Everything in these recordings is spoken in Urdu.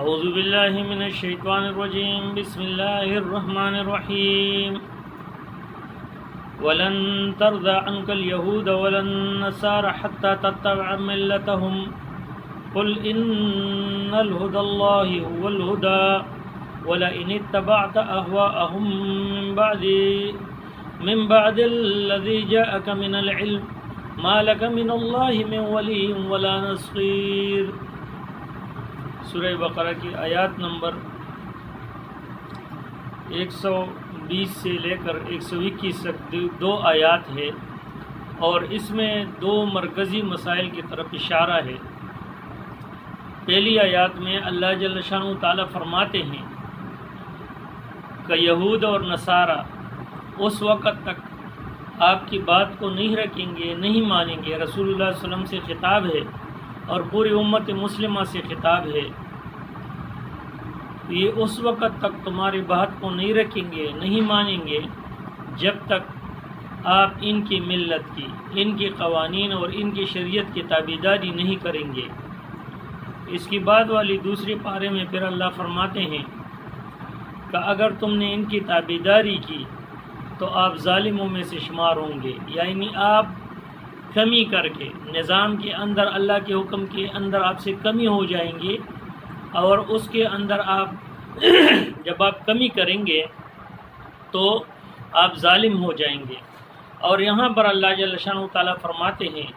اعوذ باللہ من الشیطان الرجیم بسم اللہ الرحمن الرحیم ولن ترضى عنك اليهود ولا النصارى حتى تتبع ملتهم قل ان الهدى الله هو الهدى ولئن اتبعت اهواءهم من بعد الذي جاءك من العلم ما لك من الله من ولي ولا نصير۔ سورہ بقرہ کی آیات نمبر 120 سے لے کر 121 تک دو آیات ہے، اور اس میں دو مرکزی مسائل کی طرف اشارہ ہے۔ پہلی آیات میں اللہ جل شانہ تعالیٰ فرماتے ہیں کہ یہود اور نصارہ اس وقت تک آپ کی بات کو نہیں رکھیں گے، نہیں مانیں گے۔ رسول اللہ صلی اللہ علیہ وسلم سے خطاب ہے اور پوری امت مسلمہ سے خطاب ہے۔ یہ اس وقت تک تمہاری بات کو نہیں رکھیں گے، نہیں مانیں گے، جب تک آپ ان کی ملت کی، ان کے قوانین اور ان کی شریعت کی تابعداری نہیں کریں گے۔ اس کی بعد والی دوسری پارے میں پھر اللہ فرماتے ہیں کہ اگر تم نے ان کی تابعداری کی تو آپ ظالموں میں سے شمار ہوں گے، یعنی آپ کمی کر کے نظام کے اندر، اللہ کے حکم کے اندر آپ سے کمی ہو جائیں گے، اور اس کے اندر آپ جب آپ کمی کریں گے تو آپ ظالم ہو جائیں گے۔ اور یہاں پر اللہ جل شانہ تعالیٰ فرماتے ہیں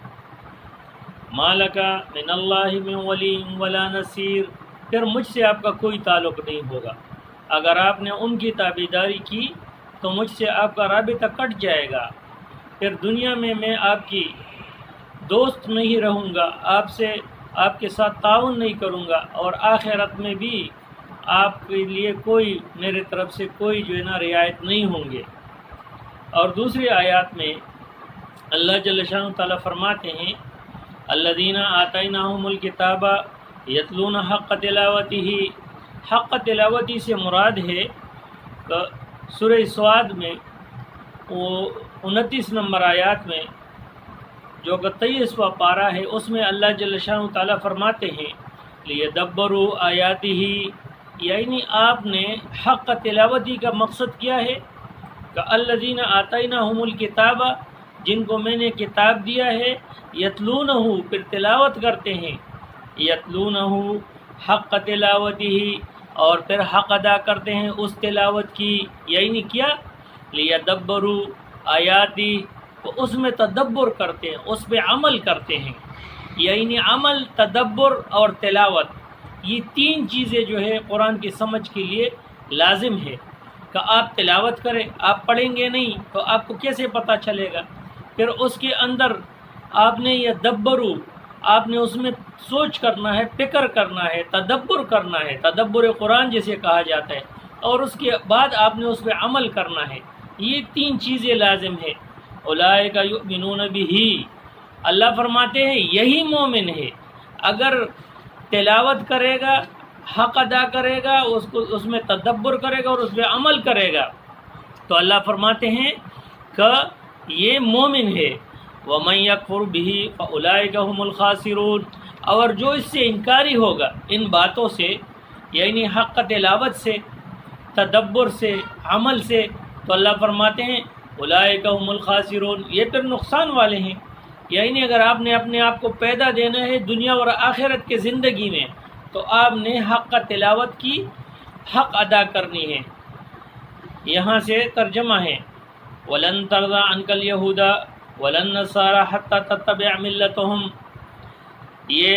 ما لک من اللہ من ولی ولا نصیر، پھر مجھ سے آپ کا کوئی تعلق نہیں ہوگا۔ اگر آپ نے ان کی تابعداری کی تو مجھ سے آپ کا رابطہ کٹ جائے گا، پھر دنیا میں آپ کی دوست نہیں رہوں گا، آپ کے ساتھ تعاون نہیں کروں گا، اور آخرت میں بھی آپ کے لیے کوئی میرے طرف سے کوئی جو ہے نا رعایت نہیں ہوں گے۔ اور دوسری آیات میں اللہ جل شانہ تعالیٰ فرماتے ہیں الذین آتیناہم الکتاب یتلون حق تلاوتہ، حق تلاوتی سے مراد ہے کہ سورہ سعد میں وہ 29 نمبر آیات میں جو کہ 23واں پارہ ہے، اس میں اللہ جل شانہ تعالیٰ فرماتے ہیں لیدبروا آیاتہ، یعنی آپ نے حق تلاوتی کا مقصد کیا ہے کہ الذین آتیناہم الکتاب، جن کو میں نے کتاب دیا ہے، یتلونہ، پھر تلاوت کرتے ہیں، یتلونہ حق تلاوتہ، اور پھر حق ادا کرتے ہیں اس تلاوت کی، یعنی کیا لیدبروا آیاتی، اس میں تدبر کرتے ہیں، اس پہ عمل کرتے ہیں، یعنی عمل، تدبر اور تلاوت، یہ تین چیزیں جو ہے قرآن کی سمجھ کے لیے لازم ہے کہ آپ تلاوت کریں۔ آپ پڑھیں گے نہیں تو آپ کو کیسے پتہ چلے گا؟ پھر اس کے اندر آپ نے یہ دبرو، آپ نے اس میں سوچ کرنا ہے، فکر کرنا ہے، تدبر کرنا ہے، تدبر قرآن جسے کہا جاتا ہے، اور اس کے بعد آپ نے اس پہ عمل کرنا ہے۔ یہ تین چیزیں لازم ہے۔ اولئک یؤمنون بہ، اللہ فرماتے ہیں یہی مومن ہے، اگر تلاوت کرے گا، حق ادا کرے گا، اس میں تدبر کرے گا اور اس پہ عمل کرے گا، تو اللہ فرماتے ہیں کہ یہ مومن ہے۔ وَمَن يَكْفُرْ بِهِ فَأُولَئِكَ هُمُ الْخَاسِرُونَ، اور جو اس سے انکاری ہوگا ان باتوں سے، یعنی حق تلاوت سے، تدبر سے، عمل سے، تو اللہ فرماتے ہیں اولئک هم الخاسرون، یہ پھر نقصان والے ہیں۔ یعنی اگر آپ نے اپنے آپ کو پیدا دینا ہے دنیا اور آخرت کے زندگی میں، تو آپ نے حق تلاوت کی، حق ادا کرنی ہے۔ یہاں سے ترجمہ ہے وَلَن تَرْضَىٰ عَنْكَ الْيَهُودَ وَلَا النَّصَارَىٰ حَتَّىٰ تَتَّبِعَ مِلَّتَهُمْ، یہ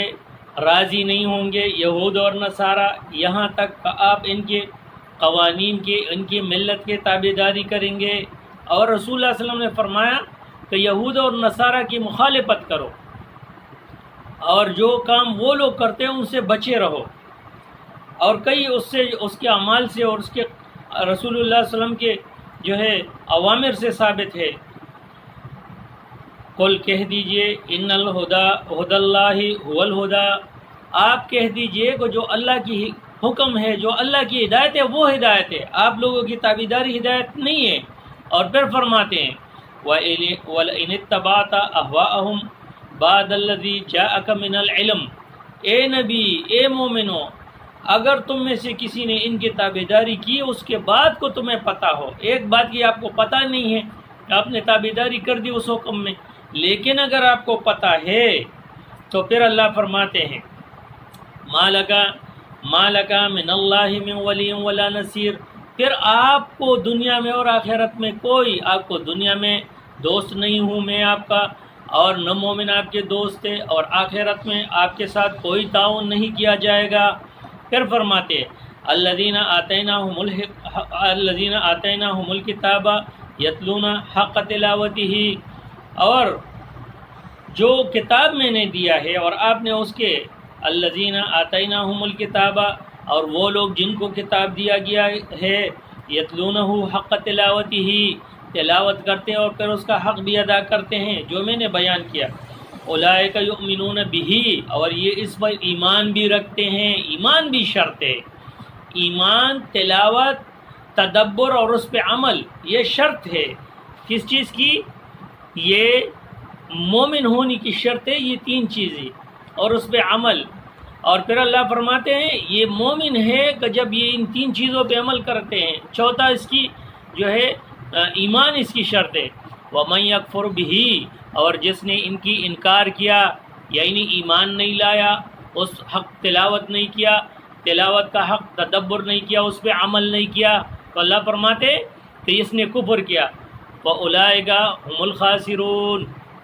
راضی نہیں ہوں گے یہود اور نصارہ یہاں تک کہ آپ ان کے قوانین کے، ان کی ملت کے تابعداری کریں گے۔ اور رسول اللہ صلی اللہ علیہ وسلم نے فرمایا کہ یہود اور نصارہ کی مخالفت کرو، اور جو کام وہ لوگ کرتے ہیں ان سے بچے رہو۔ اور کئی اس کے اعمال سے اور اس کے رسول اللہ صلی اللہ علیہ وسلم کے جو ہے اوامر سے ثابت ہے۔ قل کہہ دیجئے ان الہدی ہدی اللہ هو الہدی، آپ کہہ دیجئے کہ جو اللہ کی حکم ہے، جو اللہ کی ہدایت ہے وہ ہدایت ہے، آپ لوگوں کی تابعداری ہدایت نہیں ہے۔ اور پھر فرماتے ہیں وَلَئِنِ اتَّبَعْتَ أَهْوَاءَهُمْ بَعْدَ الَّذِي جَاءَكَ مِنَ الْعِلْمِ، اے نبی، اے مومنو، اگر تم میں سے کسی نے ان کی تابعداری کی اس کے بعد کو تمہیں پتہ ہو، ایک بات کی آپ کو پتہ نہیں ہے، آپ نے تابعداری کر دی اس حکم میں، لیکن اگر آپ کو پتہ ہے تو پھر اللہ فرماتے ہیں مالکا من اللہ من ولی ولا نصیر، پھر آپ کو دنیا میں اور آخرت میں کوئی، آپ کو دنیا میں دوست نہیں ہوں میں آپ کا، اور نہ مومن آپ کے دوست ہے، اور آخرت میں آپ کے ساتھ کوئی تعاون نہیں کیا جائے گا۔ پھر فرماتے ہیں الذین آتیناہم الکتاب یتلون حق تلاوتہ، اور جو کتاب میں نے دیا ہے اور آپ نے اس کے الذین آتیناہم الکتاب، اور وہ لوگ جن کو کتاب دیا گیا ہے یتلونہ حق تلاوتہ، تلاوت کرتے ہیں اور پھر اس کا حق بھی ادا کرتے ہیں جو میں نے بیان کیا، اولئک یؤمنون بہ، اور یہ اس پر ایمان بھی رکھتے ہیں، ایمان بھی شرط ہے، ایمان، تلاوت، تدبر اور اس پہ عمل، یہ شرط ہے کس چیز کی؟ یہ مومن ہونے کی شرط ہے، یہ تین چیزیں، اور اس پہ عمل۔ اور پھر اللہ فرماتے ہیں یہ مومن ہے کہ جب یہ ان تین چیزوں پہ عمل کرتے ہیں۔ چوتھا اس کی جو ہے ایمان اس کی شرط ہے۔ وَمَن يَكْفُرْ بِهِ، اور جس نے ان کی انکار کیا، یعنی ایمان نہیں لایا، اس حق تلاوت نہیں کیا، تلاوت کا حق تدبر نہیں کیا، اس پہ عمل نہیں کیا، تو اللہ فرماتے کہ اس نے کفر کیا، فَأُولَئِكَ هُمُ الْخَاسِرُونَ،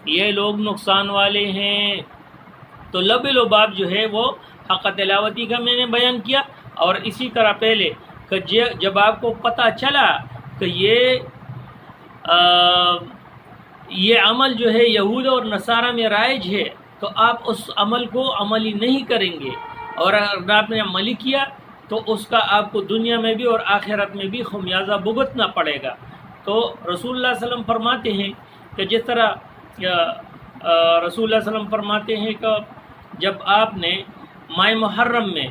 یہ لوگ نقصان والے ہیں۔ تو لب لباب جو ہے وہ حق تلاوتی کا میں نے بیان کیا، اور اسی طرح پہلے کہ جب آپ کو پتہ چلا کہ یہ عمل جو ہے یہود اور نصارہ میں رائج ہے، تو آپ اس عمل کو عملی نہیں کریں گے، اور اگر آپ نے عملی کیا تو اس کا آپ کو دنیا میں بھی اور آخرت میں بھی خمیازہ بھگتنا پڑے گا۔ تو رسول اللہ صلی اللہ علیہ وسلم فرماتے ہیں کہ جس طرح رسول اللہ صلی اللہ علیہ وسلم فرماتے ہیں کہ جب آپ نے ماہ محرم میں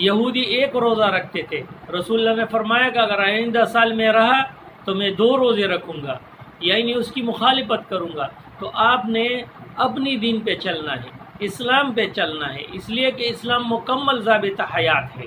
یہودی ایک روزہ رکھتے تھے، رسول اللہ نے فرمایا کہ اگر آئندہ سال میں رہا تو میں 2 روزے رکھوں گا، یعنی اس کی مخالفت کروں گا۔ تو آپ نے اپنی دین پہ چلنا ہے، اسلام پہ چلنا ہے، اس لیے کہ اسلام مکمل ضابطہ حیات ہے۔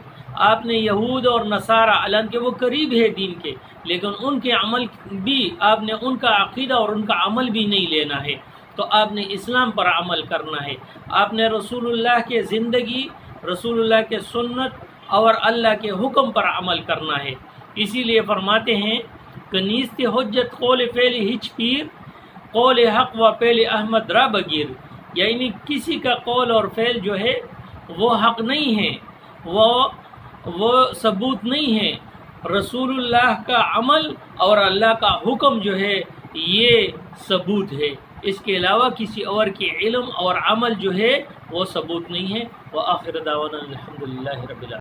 آپ نے یہود اور نصارہ، حالانکہ وہ قریب ہے دین کے، لیکن ان کے عمل بھی آپ نے ان کا عقیدہ اور ان کا عمل بھی نہیں لینا ہے، تو آپ نے اسلام پر عمل کرنا ہے۔ آپ نے رسول اللہ کے زندگی، رسول اللہ کے سنت اور اللہ کے حکم پر عمل کرنا ہے۔ اسی لیے فرماتے ہیں کہ نیست حجت قول فعل ہچ پیر، قول حق و فعل احمد را بگیر، یعنی کسی کا قول اور فعل جو ہے وہ حق نہیں ہے، وہ ثبوت نہیں ہے، رسول اللہ کا عمل اور اللہ کا حکم جو ہے یہ ثبوت ہے، اس کے علاوہ کسی اور کے علم اور عمل جو ہے وہ ثبوت نہیں ہے۔ وآخر دعوانا الحمدللہ رب العالمین۔